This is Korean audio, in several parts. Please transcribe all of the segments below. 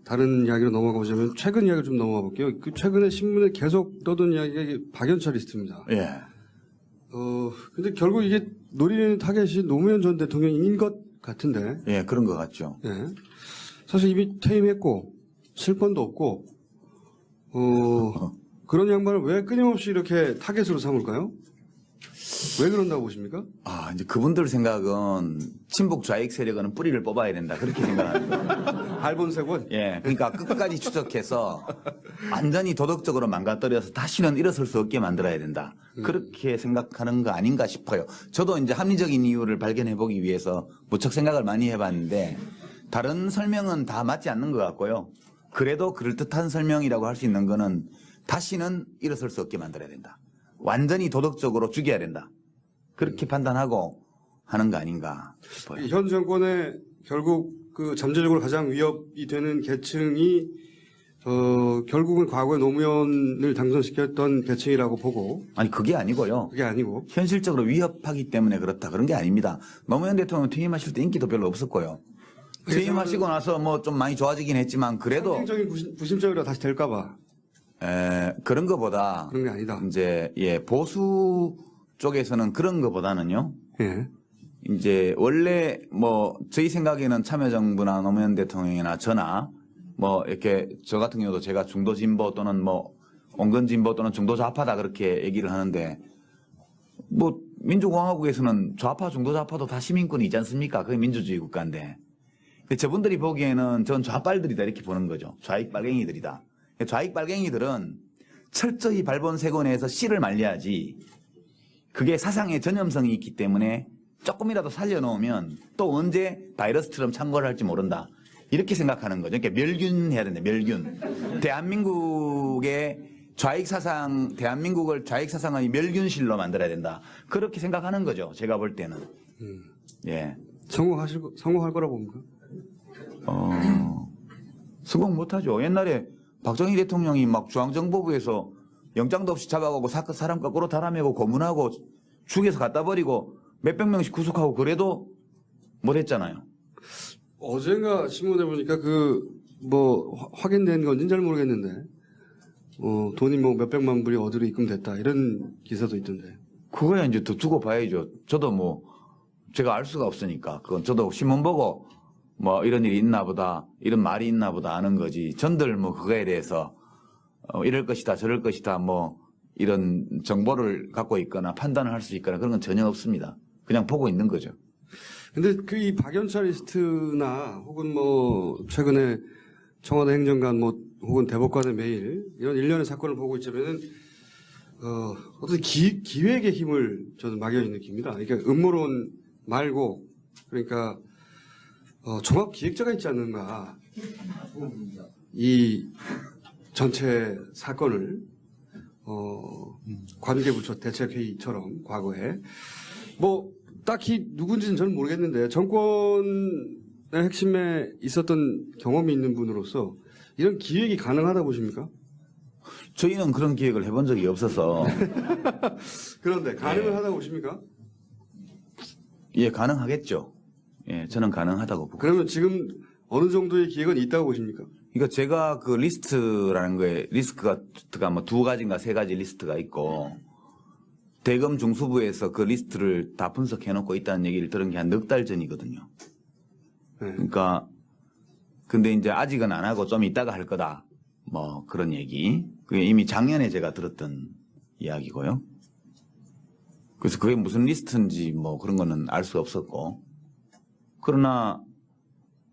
다른 이야기로 넘어가 보자면 최근 이야기를 좀 넘어가 볼게요. 그 최근에 신문에 계속 떠든 이야기가 이게 박연차 리스트입니다. 예. 근데 결국 이게 노리는 타겟이 노무현 전 대통령인 것 같은데. 예, 그런 것 같죠. 예. 사실 이미 퇴임했고 실권도 없고 그런 양반을 왜 끊임없이 이렇게 타겟으로 삼을까요? 왜 그런다고 보십니까? 아, 이제 그분들 생각은 친북 좌익 세력은 뿌리를 뽑아야 된다. 그렇게 생각합니다. 발본색원? 예. 그러니까 끝까지 추적해서 완전히 도덕적으로 망가뜨려서 다시는 일어설 수 없게 만들어야 된다. 그렇게 생각하는 거 아닌가 싶어요. 저도 이제 합리적인 이유를 발견해 보기 위해서 무척 생각을 많이 해봤는데 다른 설명은 다 맞지 않는 것 같고요. 그래도 그럴듯한 설명이라고 할 수 있는 거는 다시는 일어설 수 없게 만들어야 된다. 완전히 도덕적으로 죽여야 된다. 그렇게 판단하고 하는 거 아닌가 싶어요. 현 정권의 결국 그 잠재적으로 가장 위협이 되는 계층이 결국은 과거에 노무현을 당선시켰던 계층이라고 보고. 아니 그게 아니고요. 그게 아니고 현실적으로 위협하기 때문에 그렇다. 그런 게 아닙니다. 노무현 대통령 퇴임하실 때 인기도 별로 없었고요. 퇴임하시고 나서 뭐 좀 많이 좋아지긴 했지만 그래도 상징적인 부심적이라 다시 될까 봐. 그런 거보다 그런 게 아니다. 이제 보수 쪽에서는 그런 거보다는요. 예. 이제 원래 뭐 저희 생각에는 참여정부나 노무현 대통령이나 저나 뭐 이렇게 저 같은 경우도 제가 중도 진보 또는 뭐 온건 진보 또는 중도 좌파다 그렇게 얘기를 하는데 뭐 민주공화국에서는 좌파 중도 좌파도 다 시민권이 있지 않습니까? 그게 민주주의 국가인데 저분들이 보기에는 전 좌빨들이다 이렇게 보는 거죠. 좌익 빨갱이들이다. 좌익 빨갱이들은 철저히 발본색원에서 씨를 말려야지 그게 사상의 전염성이 있기 때문에 조금이라도 살려놓으면 또 언제 바이러스처럼 창궐을 할지 모른다. 이렇게 생각하는 거죠. 그러니까 멸균해야 된다. 멸균. 대한민국의 좌익 사상, 대한민국을 좌익 사상의 멸균실로 만들어야 된다. 그렇게 생각하는 거죠. 제가 볼 때는. 예. 성공할 거라고 봅니까? 성공 못하죠. 옛날에 박정희 대통령이 막 중앙정보부에서 영장도 없이 잡아가고 사람 거꾸로 달아매고 고문하고 죽여서 갖다 버리고 몇백 명씩 구속하고 그래도 못했잖아요. 어젠가 신문에 보니까 확인된 건지는 잘 모르겠는데 돈이 뭐 몇백만 불이 어디로 입금됐다 이런 기사도 있던데. 그거야 이제 더 두고 봐야죠. 저도 뭐 제가 알 수가 없으니까 그건 저도 신문 보고 뭐 이런 일이 있나 보다 이런 말이 있나 보다 아는 거지. 전들 뭐 그거에 대해서 이럴 것이다 저럴 것이다 뭐 이런 정보를 갖고 있거나 판단을 할 수 있거나 그런 건 전혀 없습니다. 그냥 보고 있는 거죠. 근데 그 이 박연차 리스트나 혹은 뭐 최근에 청와대 행정관 뭐 혹은 대법관의 메일 이런 일련의 사건을 보고 있자면은 어떤 기획의 힘을 저는 막연히 느낍니다. 그러니까 음모론 말고 그러니까 종합 기획자가 있지 않는가 이 전체 사건을 관계부처 대책회의처럼 과거에 뭐 딱히 누군지는 저는 모르겠는데 정권의 핵심에 있었던 경험이 있는 분으로서 이런 기획이 가능하다 보십니까? 저희는 그런 기획을 해본 적이 없어서 그런데 가능하다고 보십니까? 예, 가능하겠죠. 예, 저는 가능하다고 보고. 그러면 지금 어느 정도의 기획은 있다고 보십니까? 그러니까 제가 그 리스트라는 거에 리스트가 뭐 2가지인가 3가지 리스트가 있고 대검 중수부에서 그 리스트를 다 분석해놓고 있다는 얘기를 들은 게 한 넉 달 전이거든요. 네. 그러니까 근데 이제 아직은 안 하고 좀 이따가 할 거다. 뭐 그런 얘기. 그게 이미 작년에 제가 들었던 이야기고요. 그래서 그게 무슨 리스트인지 뭐 그런 거는 알 수 없었고. 그러나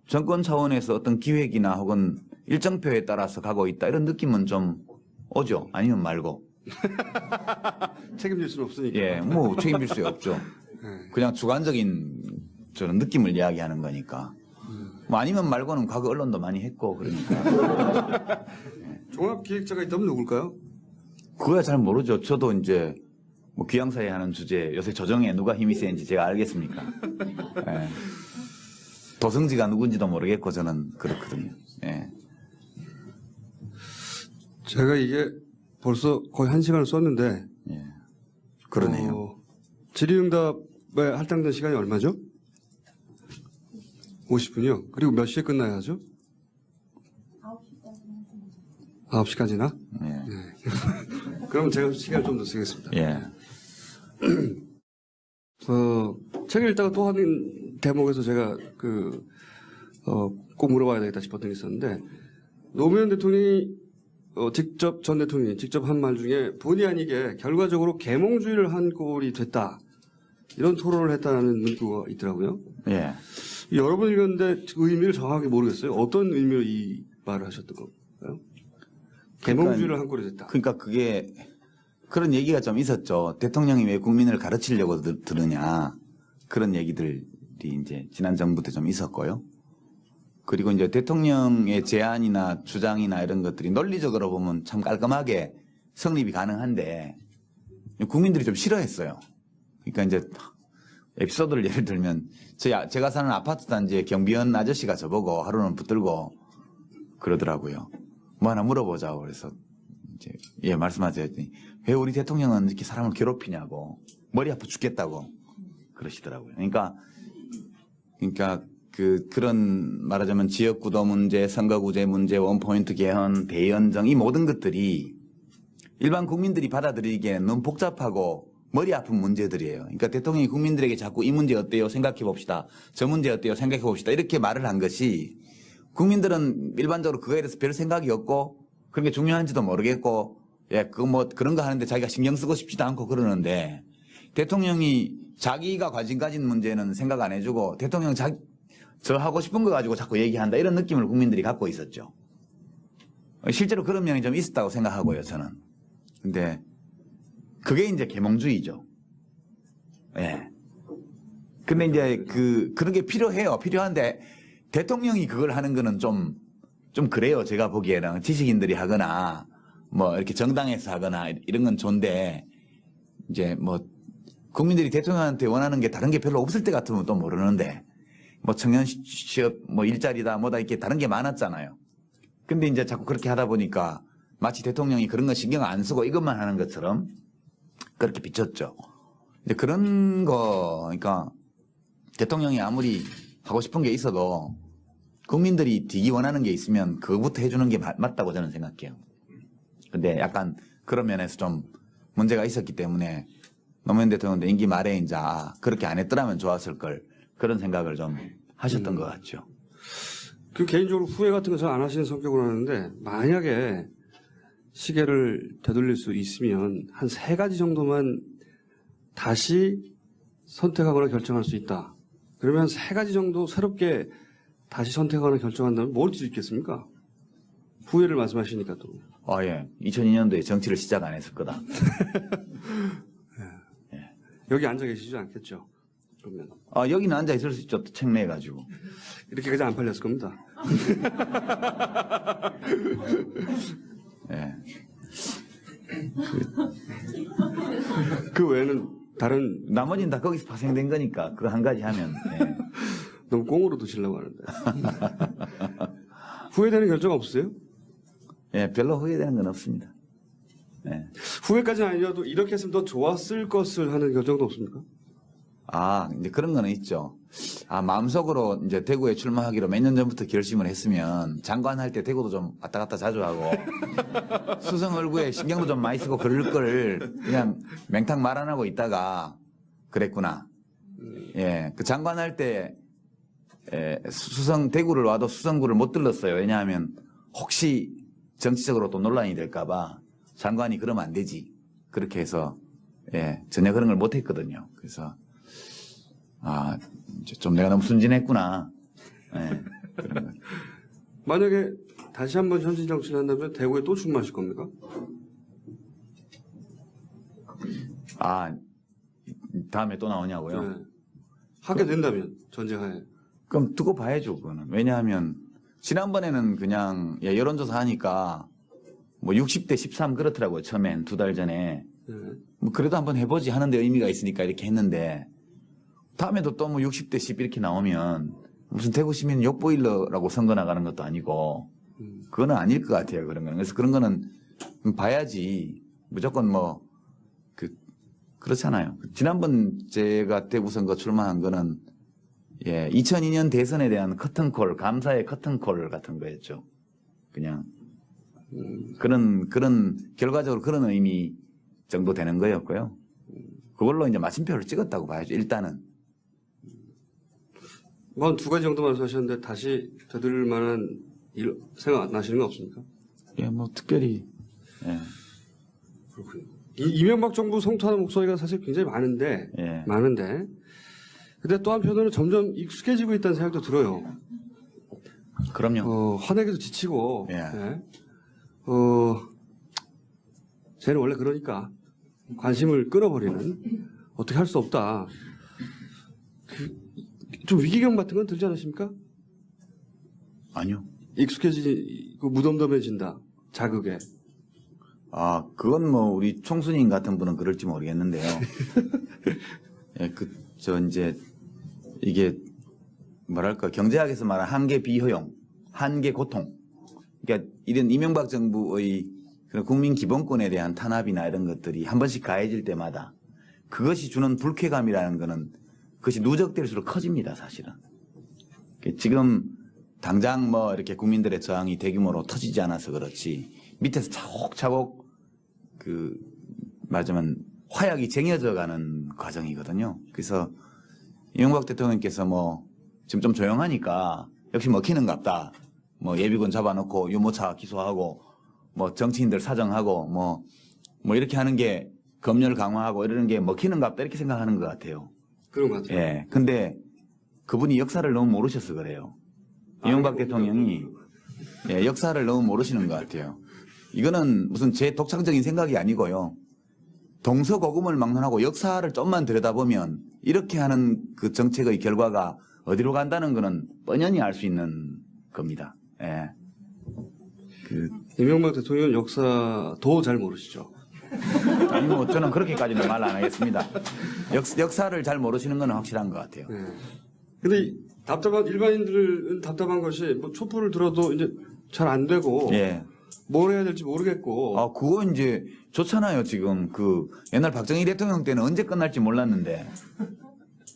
정권 차원에서 어떤 기획이나 혹은 일정표에 따라서 가고 있다 이런 느낌은 좀 오죠. 아니면 말고. 책임질 수는 없으니까. 예, 뭐 책임질 수 없죠. 그냥 주관적인 저는 느낌을 이야기하는 거니까. 뭐 아니면 말고는 과거 언론도 많이 했고 그러니까. 종합기획자가 있다면 누굴까요? 그거야 잘 모르죠. 저도 이제 뭐 귀양사에 하는 주제 요새 조정에 누가 힘이 세는지 제가 알겠습니까? 예. 도성지가 누군지도 모르겠고 저는 그렇거든요. 예. 제가 이게 벌써 거의 1시간을 썼는데 예. 그러네요. 질의응답에 할당된 시간이 얼마죠? 50분이요? 그리고 몇 시에 끝나야 하죠? 9시까지나? 예. 그럼 제가 시간을 좀 더 쓰겠습니다. 예. 책을 읽다가 또 한 대목에서 제가 꼭 물어봐야 되겠다 싶었던 게 있었는데, 노무현 대통령이 전 대통령이 직접 한 말 중에 본의 아니게 결과적으로 계몽주의를 한 꼴이 됐다. 이런 토론을 했다는 문구가 있더라고요. 예. 여러 번 읽었는데 의미를 정확하게 모르겠어요. 어떤 의미로 이 말을 하셨던 건가요? 계몽주의를 한 꼴이 됐다. 그러니까 그게 그런 얘기가 좀 있었죠. 대통령이 왜 국민을 가르치려고 들으냐. 그런 얘기들이 이제 지난 정부 때 좀 있었고요. 그리고 이제 대통령의 제안이나 주장이나 이런 것들이 논리적으로 보면 참 깔끔하게 성립이 가능한데 국민들이 좀 싫어했어요. 그러니까 이제 에피소드를 예를 들면 제가 사는 아파트 단지에 경비원 아저씨가 저보고 하루는 붙들고 그러더라고요. 뭐 하나 물어보자고 그래서 이제 예 말씀하세요. 왜 우리 대통령은 이렇게 사람을 괴롭히냐고 머리 아파 죽겠다고 그러시더라고요. 그러니까 그런 말하자면 지역구도 문제, 선거구제 문제, 원포인트 개헌, 대연정 이 모든 것들이 일반 국민들이 받아들이기에는 너무 복잡하고 머리 아픈 문제들이에요. 그러니까 대통령이 국민들에게 자꾸 이 문제 어때요? 생각해 봅시다. 저 문제 어때요? 생각해 봅시다. 이렇게 말을 한 것이 국민들은 일반적으로 그거에 대해서 별 생각이 없고 그런 게 중요한지도 모르겠고 예, 그런 거 하는데 자기가 신경 쓰고 싶지도 않고 그러는데 대통령이 자기가 관심 가진 문제는 생각 안 해주고 대통령 저 하고 싶은 거 가지고 자꾸 얘기한다 이런 느낌을 국민들이 갖고 있었죠. 실제로 그런 면이 좀 있었다고 생각하고요, 저는. 근데 그게 이제 계몽주의죠. 예. 근데 이제 그런 게 필요해요. 필요한데 대통령이 그걸 하는 거는 좀 그래요. 제가 보기에는 지식인들이 하거나 뭐 이렇게 정당에서 하거나 이런 건 좋은데 이제 뭐 국민들이 대통령한테 원하는 게 다른 게 별로 없을 때 같으면 또 모르는데 뭐 청년 취업 뭐 일자리다 뭐다 이렇게 다른 게 많았잖아요. 근데 이제 자꾸 그렇게 하다 보니까 마치 대통령이 그런 거 신경 안 쓰고 이것만 하는 것처럼 그렇게 비쳤죠. 이제 그런 거 그러니까 대통령이 아무리 하고 싶은 게 있어도 국민들이 되기 원하는 게 있으면 그거부터 해주는 게 맞다고 저는 생각해요. 근데 약간 그런 면에서 좀 문제가 있었기 때문에 노무현 대통령도 임기 말에 이제 그렇게 안 했더라면 좋았을 걸 그런 생각을 좀 하셨던 것 같죠. 개인적으로 후회 같은 거 잘 안 하시는 성격으로 하는데 만약에 시계를 되돌릴 수 있으면 한 3가지 정도만 다시 선택하거나 결정할 수 있다. 그러면 3가지 정도 새롭게 다시 선택하거나 결정한다면 뭘 수 있겠습니까? 후회를 말씀하시니까 또. 예. 2002년도에 정치를 시작 안 했을 거다. 여기 앉아 계시지 않겠죠? 그러면. 여기는 앉아 있을 수 있죠. 책 내가지고. 이렇게까지 안 팔렸을 겁니다. 예. 그 외에는 다른. 나머지는 다 거기서 파생된 거니까 그거 한 가지 하면. 예. 너무 꽁으로 드시려고 하는데. 후회되는 결정 없으세요? 예, 별로 후회되는 건 없습니다. 예. 후회까지는 아니어도 이렇게 했으면 더 좋았을 것을 하는 결정도 없습니까? 이제 그런 거는 있죠. 마음속으로 이제 대구에 출마하기로 몇 년 전부터 결심을 했으면 장관 할 때 대구도 좀 왔다 갔다 자주 하고 수성 얼굴에 신경도 좀 많이 쓰고 그럴 걸 그냥 맹탕 말 안 하고 있다가 그랬구나. 예, 그 장관 할 때 대구를 와도 수성구를 못 들렀어요. 왜냐하면 혹시 정치적으로 또 논란이 될까봐 장관이 그러면 안 되지. 그렇게 해서 전혀 그런 걸 못 했거든요. 그래서 이제 좀 내가 너무 순진했구나. 그런 거. 만약에 다시 한번 현실 정치를 한다면 대구에 또 출마하실 겁니까? 다음에 또 나오냐고요? 네. 하게 된다면 전제하에. 그럼 두고 봐야죠, 그거는. 왜냐하면 지난번에는 그냥 여론조사 하니까 뭐 60대 13 그렇더라고요. 처음엔 2달 전에. 네. 뭐 그래도 한번 해보지 하는데 의미가 있으니까 이렇게 했는데 다음에도 또 뭐 60대 10 이렇게 나오면 무슨 대구 시민 욕보일러라고 선거 나가는 것도 아니고 그거는 아닐 것 같아요. 그런 거는. 그래서 그런 거는 봐야지 무조건 뭐 그렇잖아요. 지난번 제가 대구 선거 출마한 거는 2002년 대선에 대한 커튼콜, 감사의 커튼콜 같은 거였죠. 그냥 그런 결과적으로 그런 의미 정도 되는 거였고요. 그걸로 이제 마침표를 찍었다고 봐야죠. 일단은. 뭐 한 두 가지 정도 말씀하셨는데 다시 되돌릴 만한 일 생각 나시는 거 없습니까? 예, 뭐 특별히. 예. 그렇군요. 이명박 정부 성토하는 목소리가 사실 굉장히 많은데, 예. 근데 또 한편으로는 점점 익숙해지고 있다는 생각도 들어요. 그럼요. 화내기도 지치고, 예. 예. 쟤는 원래 그러니까 관심을 끌어버리는 어떻게 할 수 없다. 좀 위기감 같은 건 들지 않으십니까? 아니요. 익숙해지고 무덤덤해진다. 자극에. 아, 그건 뭐 우리 총수님 같은 분은 그럴지 모르겠는데요. 예, 이제 이게 뭐랄까 경제학에서 말하는 한계 비효용, 한계 고통. 그러니까 이런 이명박 정부의 그런 국민 기본권에 대한 탄압이나 이런 것들이 한 번씩 가해질 때마다 그것이 주는 불쾌감이라는 거는 그것이 누적될수록 커집니다, 사실은. 지금 당장 뭐 이렇게 국민들의 저항이 대규모로 터지지 않아서 그렇지 밑에서 차곡차곡 말하자면 화약이 쟁여져 가는 과정이거든요. 그래서 이명박 대통령께서 뭐 지금 좀 조용하니까 역시 먹히는갑다. 뭐 예비군 잡아놓고 유모차 기소하고 뭐 정치인들 사정하고 뭐 이렇게 하는 게 검열 강화하고 이러는 게 먹히는갑다 이렇게 생각하는 것 같아요. 그런 것 같아요. 예. 근데 그분이 역사를 너무 모르셔서 그래요. 이명박 대통령이 역사를 너무 모르시는 것 같아요. 이거는 무슨 제 독창적인 생각이 아니고요. 동서고금을 막론하고 역사를 좀만 들여다보면 이렇게 하는 그 정책의 결과가 어디로 간다는 거는 뻔연히 알 수 있는 겁니다. 예. 이명박 대통령은 역사도 잘 모르시죠. 아니 뭐 저는 그렇게까지는 말 안 하겠습니다. 역사를 잘 모르시는 건 확실한 것 같아요. 네. 근데 일반인들은 답답한 것이 뭐 촛불을 들어도 이제 잘 안 되고 예. 뭘 해야 될지 모르겠고. 아, 그거 이제 좋잖아요, 지금. 옛날 박정희 대통령 때는 언제 끝날지 몰랐는데.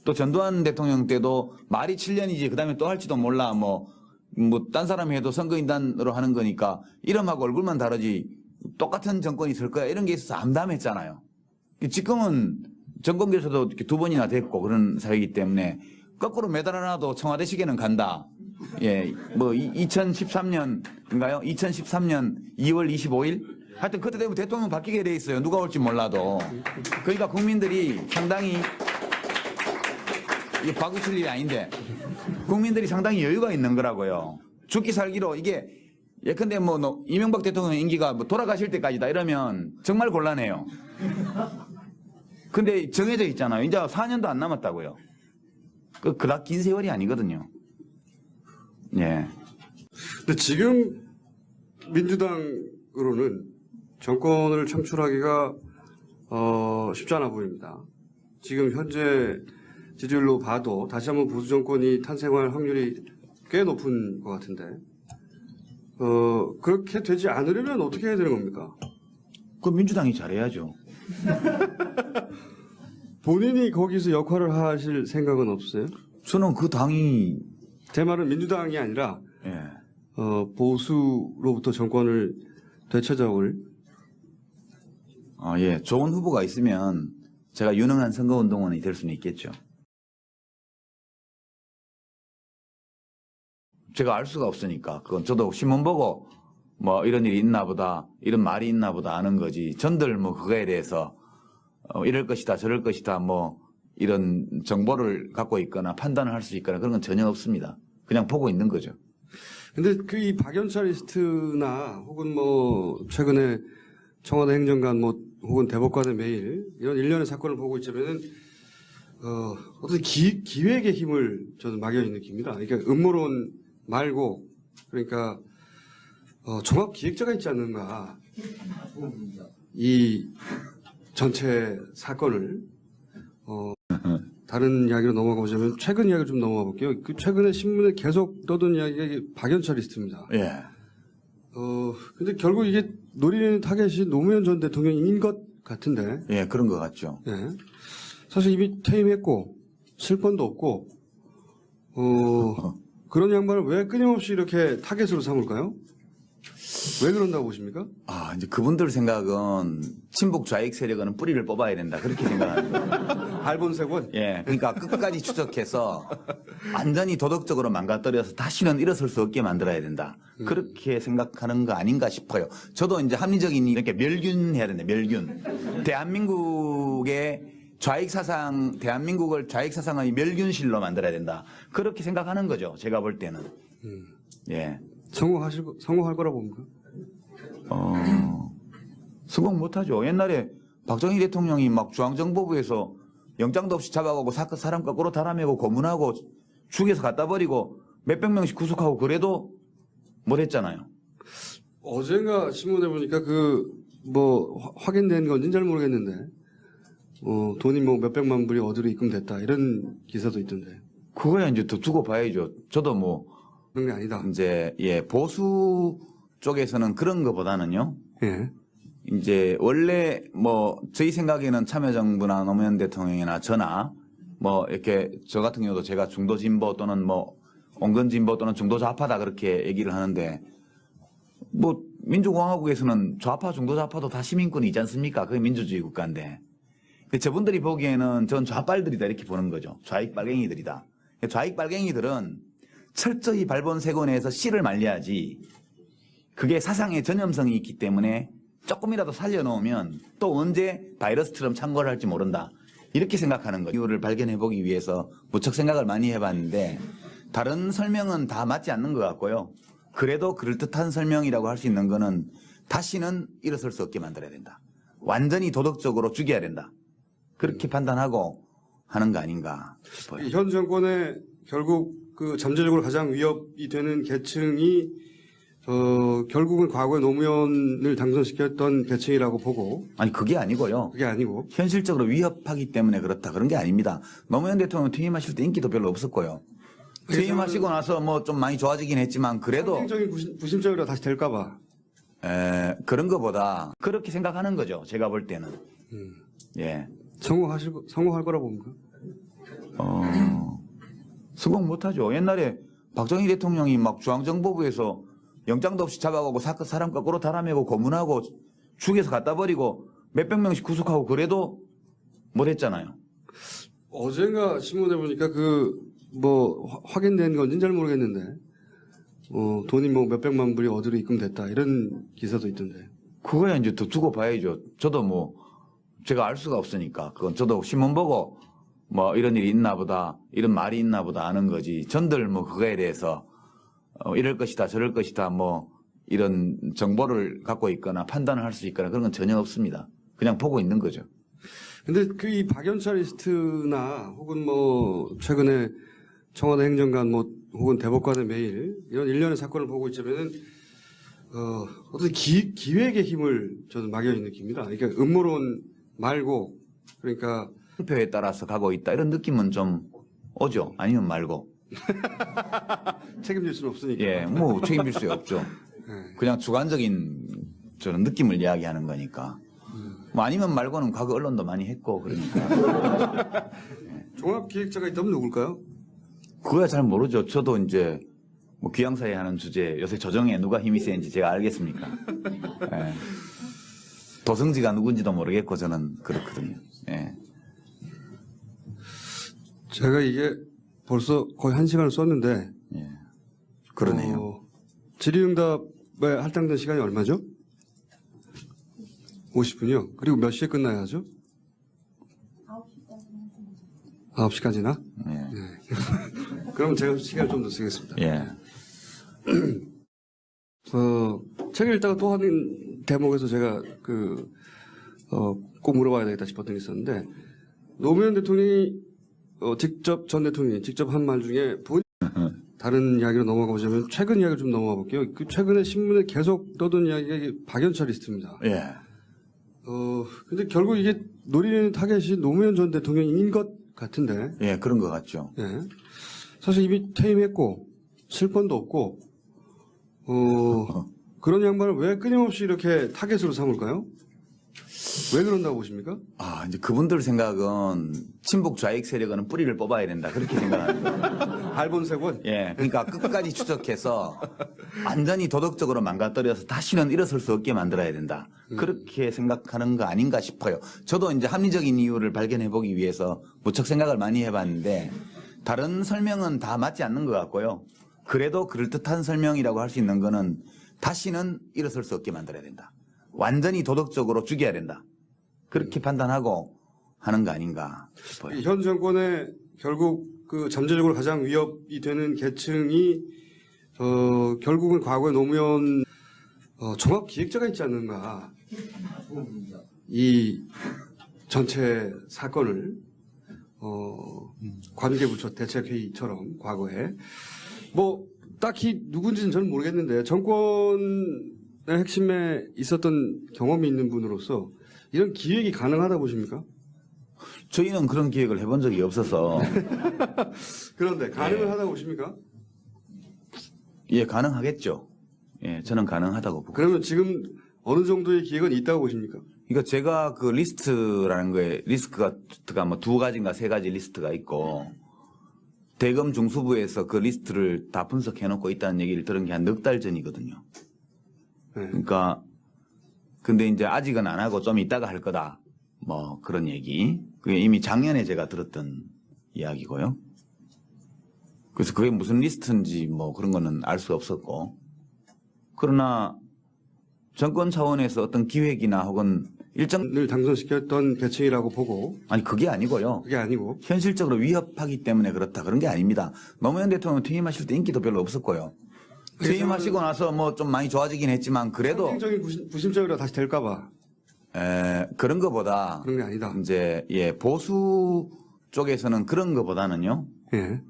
또 전두환 대통령 때도 말이 7년이지, 그 다음에 또 할지도 몰라, 딴 사람이 해도 선거인단으로 하는 거니까 이름하고 얼굴만 다르지 똑같은 정권이 있을 거야. 이런 게 있어서 암담했잖아요. 지금은 정권교체도 이렇게 두 번이나 됐고 그런 사회이기 때문에 거꾸로 매달 하나도 청와대식에는 간다. 예, 2013년인가요? 2013년 2월 25일? 하여튼 그때 되면 대통령 바뀌게 돼 있어요. 누가 올지 몰라도. 그러니까 국민들이 상당히, 이게 바꾸실 일이 아닌데, 국민들이 상당히 여유가 있는 거라고요. 죽기 살기로 이게, 예컨대 이명박 대통령 임기가 돌아가실 때까지다 이러면 정말 곤란해요. 근데 정해져 있잖아요. 이제 4년도 안 남았다고요. 그닥 긴 세월이 아니거든요. 예. 근데 지금 민주당으로는 정권을 창출하기가 쉽지 않아 보입니다. 지금 현재 지지율로 봐도 다시 한번 보수 정권이 탄생할 확률이 꽤 높은 것 같은데 그렇게 되지 않으려면 어떻게 해야 되는 겁니까? 그럼 민주당이 잘해야죠. 본인이 거기서 역할을 하실 생각은 없어요? 저는 그 당이 제 말은 민주당이 아니라 예. 보수로부터 정권을 되찾아올 예. 좋은 후보가 있으면 제가 유능한 선거운동원이 될 수는 있겠죠. 제가 알 수가 없으니까 그건 저도 신문 보고 이런 일이 있나 보다 이런 말이 있나 보다 아는 거지. 전들 그거에 대해서 이럴 것이다 저럴 것이다 이런 정보를 갖고 있거나 판단을 할 수 있거나 그런 건 전혀 없습니다. 그냥 보고 있는 거죠. 근데 이 박연차 리스트나 혹은 최근에 청와대 행정관 혹은 대법관의 메일 이런 일련의 사건을 보고 있자면은 어떤 기획의 힘을 저는 막연히 느낍니다. 그러니까 음모론 말고 그러니까 종합 기획자가 있지 않는가 이 전체 사건을 다른 이야기로 넘어가 보자면 최근 이야기를 좀 넘어가 볼게요. 최근에 신문에 계속 떠든 이야기가 박연차 리스트입니다. 예. 근데 결국 이게 노리는 타겟이 노무현 전 대통령인 것 같은데. 예, 그런 것 같죠. 예. 사실 이미 퇴임했고 실권도 없고 그런 양반을 왜 끊임없이 이렇게 타겟으로 삼을까요? 왜 그런다고 보십니까? 이제 그분들 생각은 친북 좌익 세력은 뿌리를 뽑아야 된다. 그렇게 생각합니다. 발본색원? 예. 그러니까 끝까지 추적해서 완전히 도덕적으로 망가뜨려서 다시는 일어설 수 없게 만들어야 된다. 그렇게 생각하는 거 아닌가 싶어요. 저도 이제 합리적인 이렇게 멸균해야 된다. 멸균. 대한민국을 좌익 사상의 멸균실로 만들어야 된다. 그렇게 생각하는 거죠. 제가 볼 때는. 예. 성공할 거라고 봅니까? 성공 못하죠. 옛날에 박정희 대통령이 막 중앙정보부에서 영장도 없이 잡아가고 사람 거꾸로 달아매고 고문하고 죽여서 갖다 버리고 몇백 명씩 구속하고 그래도 못했잖아요. 어젠가 신문에 보니까 확인된 건지는 잘 모르겠는데, 돈이 몇백만 불이 어디로 입금됐다. 이런 기사도 있던데. 그거야 이제 더 두고 봐야죠. 저도 그런 게 아니다. 이제, 보수 쪽에서는 그런 거보다는요. 예. 이제 원래 저희 생각에는 참여정부나 노무현 대통령이나 저나 이렇게 저 같은 경우도 제가 중도 진보 또는 온건 진보 또는 중도 좌파다 그렇게 얘기를 하는데 민주공화국에서는 좌파 중도 좌파도 다 시민권이지 않습니까? 그게 민주주의 국가인데 저분들이 보기에는 전 좌빨들이다 이렇게 보는 거죠. 좌익 빨갱이들이다. 좌익 빨갱이들은 철저히 발본색원에서 씨를 말려야지 그게 사상의 전염성이 있기 때문에 조금이라도 살려놓으면 또 언제 바이러스처럼 창궐을 할지 모른다. 이렇게 생각하는 거예요. 이유를 발견해보기 위해서 무척 생각을 많이 해봤는데 다른 설명은 다 맞지 않는 것 같고요. 그래도 그럴듯한 설명이라고 할 수 있는 거는 다시는 일어설 수 없게 만들어야 된다. 완전히 도덕적으로 죽여야 된다. 그렇게 판단하고 하는 거 아닌가 싶어요. 현 정권의 결국 잠재적으로 가장 위협이 되는 계층이 결국은 과거에 노무현을 당선시켰던 계층이라고 보고. 아니 그게 아니고요. 그게 아니고. 현실적으로 위협하기 때문에 그렇다. 그런 게 아닙니다. 노무현 대통령 퇴임하실 때 인기도 별로 없었고요. 퇴임하시고 나서 좀 많이 좋아지긴 했지만 그래도 상징적인 부심적으로 다시 될까봐. 그런 거보다 그렇게 생각하는 거죠. 제가 볼 때는. 예. 성공할 거라고 봅니까? 성공 못하죠. 옛날에 박정희 대통령이 막 중앙정보부에서 영장도 없이 잡아가고 사람 거꾸로 달아매고 고문하고 죽여서 갖다 버리고 몇백 명씩 구속하고 그래도 못했잖아요. 어젠가 신문에 보니까 확인된 건지는 잘 모르겠는데, 돈이 몇백만 불이 어디로 입금됐다. 이런 기사도 있던데. 그거야 이제 더 두고 봐야죠. 저도 제가 알 수가 없으니까. 그건 저도 신문 보고 이런 일이 있나 보다, 이런 말이 있나 보다 아는 거지. 전들 그거에 대해서 이럴 것이다, 저럴 것이다, 이런 정보를 갖고 있거나 판단을 할 수 있거나 그런 건 전혀 없습니다. 그냥 보고 있는 거죠. 근데 이 박연차 리스트나 혹은 최근에 청와대 행정관 혹은 대법관의 메일 이런 일련의 사건을 보고 있자면은 어떤 기획의 힘을 저는 막연히 느낍니다. 그러니까 음모론 말고 그러니까 표에 따라서 가고 있다 이런 느낌은 좀 오죠. 아니면 말고. 책임질 수는 없으니까. 예, 책임질 수 없죠. 그냥 주관적인 저는 느낌을 이야기하는 거니까. 아니면 말고는 과거 언론도 많이 했고 그러니까. 종합기획자가 있다면 누굴까요? 그거야 잘 모르죠. 저도 이제 귀양사에 하는 주제 요새 조정에 누가 힘이 세는지 제가 알겠습니까? 예. 도성지가 누군지도 모르겠고 저는 그렇거든요. 예. 제가 이게 벌써 거의 1시간을 썼는데. 예. 그러네요. 질의응답에 할당된 시간이 얼마죠? 50분이요. 그리고 몇 시에 끝나야 하죠? 9시까지나? 예. 네. 그럼 제가 시간을 좀 더 쓰겠습니다. 예. 책을 읽다가 또 한 대목에서 제가 꼭 물어봐야 되겠다 싶었던 게 있었는데, 노무현 대통령이 전 대통령이 직접 한 말 중에 다른 이야기로 넘어가 보자면 최근 이야기를 좀 넘어가 볼게요. 최근에 신문에 계속 떠도는 이야기가 박연차 리스트입니다. 예. 근데 결국 이게 노리는 타겟이 노무현 전 대통령인 것 같은데. 예, 그런 것 같죠. 예. 사실 이미 퇴임했고, 실권도 없고, 그런 양반을 왜 끊임없이 이렇게 타겟으로 삼을까요? 왜 그런다고 보십니까? 이제 그분들 생각은 친북 좌익 세력은 뿌리를 뽑아야 된다. 그렇게 생각합니다. 알본색원? 예. 그러니까 끝까지 추적해서 완전히 도덕적으로 망가뜨려서 다시는 일어설 수 없게 만들어야 된다. 그렇게 생각하는 거 아닌가 싶어요. 저도 이제 합리적인 이유를 발견해 보기 위해서 무척 생각을 많이 해봤는데 다른 설명은 다 맞지 않는 것 같고요. 그래도 그럴듯한 설명이라고 할 수 있는 거는 다시는 일어설 수 없게 만들어야 된다. 완전히 도덕적으로 죽여야 된다. 그렇게 판단하고 하는 거 아닌가 싶어요. 현 정권의 결국 그 잠재적으로 가장 위협이 되는 계층이 결국은 과거의 노무현 종합 기획자가 있지 않는가. 이 전체 사건을 관계부처 대책회의처럼 과거에 뭐 딱히 누군지는 저는 모르겠는데 정권의 핵심에 있었던 경험이 있는 분으로서 이런 기획이 가능하다 보십니까? 저희는 그런 기획을 해본 적이 없어서 그런데 가능을 하다고 보십니까? 예, 가능하겠죠. 예, 저는 가능하다고 보고. 그러면 지금 어느 정도의 기획은 있다고 보십니까? 그러니까 제가 그 리스트라는 거에 리스트가 뭐 2가지인가 3가지 리스트가 있고 대검 중수부에서 그 리스트를 다 분석해 놓고 있다는 얘기를 들은 게 한 4달 전이거든요. 네. 그러니까 근데 이제 아직은 안 하고 좀 이따가 할 거다. 뭐 그런 얘기. 그게 이미 작년에 제가 들었던 이야기고요. 그래서 그게 무슨 리스트인지 뭐 그런 거는 알 수 없었고. 그러나 정권 차원에서 어떤 기획이나 혹은 일정 을 당선시켰던 계층이라고 보고 아니 그게 아니고요. 그게 아니고 현실적으로 위협하기 때문에 그렇다 그런 게 아닙니다. 노무현 대통령 퇴임하실 때 인기도 별로 없었고요. 퇴임하시고 나서 뭐 좀 많이 좋아지긴 했지만 그래도 상징적인 부심적이라 다시 될까봐 그런 거보다 그런 게 아니다. 이제 예 보수 쪽에서는 그런 거보다는요. 예.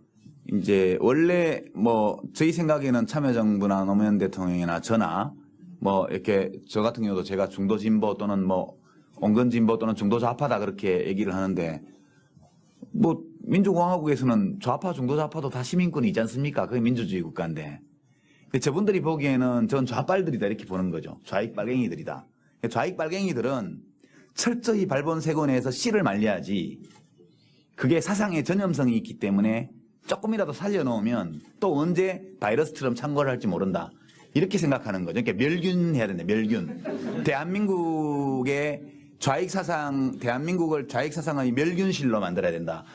이제 원래 뭐 저희 생각에는 참여정부나 노무현 대통령이나 저나 뭐 이렇게 저 같은 경우도 제가 중도 진보 또는 뭐 온건 진보 또는 중도 좌파다 그렇게 얘기를 하는데 뭐 민주공화국에서는 좌파 중도 좌파도 다 시민권이지 않습니까? 그게 민주주의 국가인데 저분들이 보기에는 전 좌빨들이다 이렇게 보는 거죠. 좌익 빨갱이들이다. 좌익 빨갱이들은 철저히 발본색원에서 씨를 말려야지 그게 사상의 전염성이 있기 때문에 조금이라도 살려놓으면 또 언제 바이러스처럼 창궐을 할지 모른다. 이렇게 생각하는 거죠. 그러니까 멸균해야 된다. 멸균. 대한민국의 좌익 사상, 대한민국을 좌익 사상의 멸균실로 만들어야 된다.